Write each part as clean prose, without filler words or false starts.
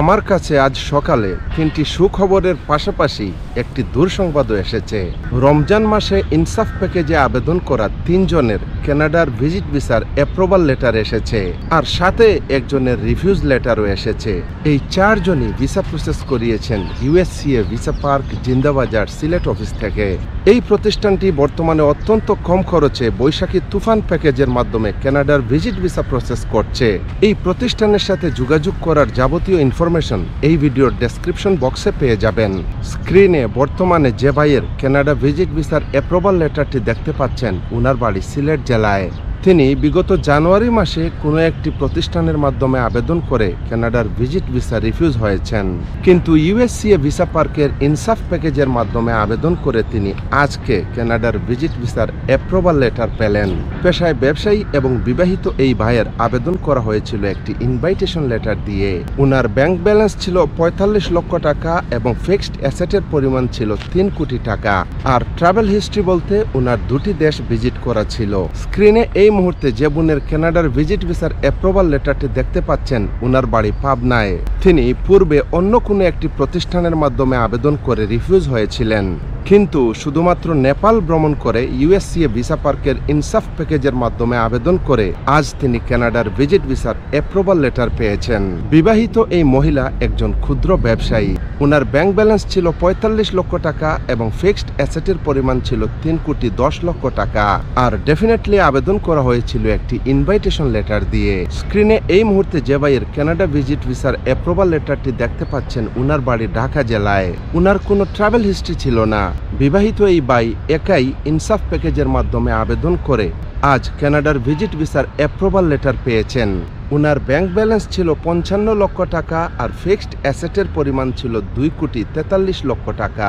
আমার কাছে আজ সকালে তিনটি সুখবরের পাশাপাশি একটি দুঃসংবাদও এসেছে। রমজান মাসে ইনসাফ প্যাকেজে আবেদন করা 3 জনের কানাডার ভিজিট ভিসার অ্যাপ্রুভাল লেটার এসেছে, আর সাথে একজনের রিফিউজ লেটারও এসেছে। এই 4 জনই ভিসা প্রসেস করিয়েছেন ইউএসসিএ visa park Zindabazar Sylhet office থেকে। এই প্রতিষ্ঠানটি বর্তমানে অত্যন্ত কম খরচে বৈশাখী তুফান প্যাকেজের মাধ্যমে কানাডার ভিজিট ভিসা প্রসেস করছে। এই প্রতিষ্ঠানের সাথে যোগাযোগ করার যাবতীয় ইনফরমেশন এই ভিডিওর ডেসক্রিপশন বক্সে পেয়ে যাবেন। স্ক্রিনে বর্তমানে যে ভাইয়ের কানাডা ভিজিট ভিসার অ্যাপ্রুভাল লেটারটি দেখতে পাচ্ছেন, উনার বাড়ি সিলেট জেলায়। তিনি বিগত জানুয়ারি মাসে কোনো একটি প্রতিষ্ঠানের মাধ্যমে আবেদন করে কানাডার ভিজিট ভিসা রিফিউজ হয়েছেন, কিন্তু ইউএসসিএ ভিসা পার্কের ইনসাফ প্যাকেজের মাধ্যমে আবেদন করে তিনি আজকে কানাডার ভিজিট ভিসার অ্যাপ্রুভাল লেটার পেলেন। পেশায় ব্যবসায়ী এবং বিবাহিত এই ভাইয়ের আবেদন করা হয়েছিল একটি ইনভাইটেশন লেটার দিয়ে। উনার ব্যাংক ব্যালেন্স ছিল 45 লক্ষ টাকা এবং ফিক্সড অ্যাসেটের পরিমাণ ছিল 3 কোটি টাকা। আর ট্রাভেল হিস্ট্রি বলতে উনার 2টি দেশ ভিজিট করা ছিল। স্ক্রিনে এই মুহূর্তে যে বোনের কানাডার ভিজিট ভিসার অ্যাপ্রুভাল লেটারটি দেখতে পাচ্ছেন, উনার বাড়ি পাবনায়। তিনি পূর্বে অন্য কোনো একটি প্রতিষ্ঠানের মাধ্যমে আবেদন করে রিফিউজ হয়েছিলেন, কিন্তু শুধুমাত্র নেপাল ভ্রমণ করে ইউএসসিএ ভিসা পার্কের ইনসাফ প্যাকেজের মাধ্যমে আবেদন করে আজ তিনি কানাডার ভিজিট ভিসার অ্যাপ্রুভাল লেটার পেয়েছেন। বিবাহিত এই মহিলা একজন ক্ষুদ্র ব্যবসায়ী। উনার ব্যাংক ব্যালেন্স ছিল 45 লক্ষ টাকা এবং ফিক্সড অ্যাসেটের পরিমাণ ছিল 3 কোটি 10 লক্ষ টাকা। আর ডেফিনেটলি আবেদন করা হয়েছিল একটি ইনভাইটেশন লেটার দিয়ে। স্ক্রিনে এই মুহূর্তে যে ভাইয়ের কানাডা ভিজিট ভিসার অ্যাপ্রুভাল লেটারটি দেখতে পাচ্ছেন, উনার বাড়ি ঢাকা জেলায়। উনার কোনো ট্রাভেল হিস্ট্রি ছিল না। বিবাহিত এই ভাই একাই ইনসাফ প্যাকেজের মাধ্যমে আবেদন করে আজ কানাডার ভিজিট ভিসার অ্যাপ্রুভাল লেটার পেয়েছেন। উনার ব্যাংক ব্যালেন্স ছিল 55 লক্ষ টাকা আর ফিক্সড অ্যাসেটের পরিমাণ ছিল 2 কোটি 43 লক্ষ টাকা।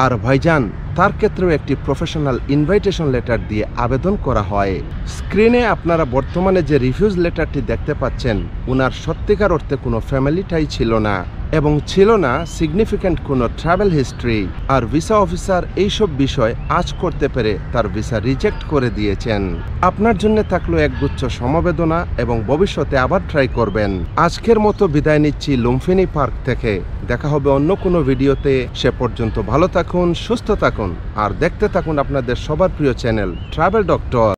আর ভাইজান, তার ক্ষেত্রেও একটি প্রফেশনাল ইনভাইটেশন লেটার দিয়ে আবেদন করা হয়। স্ক্রিনে আপনারা বর্তমানে যে রিফিউজ লেটারটি দেখতে পাচ্ছেন, উনার সত্যিকার অর্থে কোনো ফ্যামিলি টাই ছিল না এবং ছিল না সিগনিফিক্যান্ট কোনো ট্রাভেল হিস্ট্রি। আর ভিসা অফিসার এইসব বিষয় আজ করতে পেরে তার ভিসা রিজেক্ট করে দিয়েছেন। আপনার জন্য থাকলো একগুচ্ছ সমবেদনা এবং ভবিষ্যতে আবার ট্রাই করবেন। আজকের মতো বিদায় নিচ্ছি লুম্ফিনী পার্ক থেকে। দেখা হবে অন্য কোনো ভিডিওতে। সে পর্যন্ত ভালো থাকুন, সুস্থ থাকুন আর দেখতে থাকুন আপনাদের সবার প্রিয় চ্যানেল ট্রাভেল ডক্টর।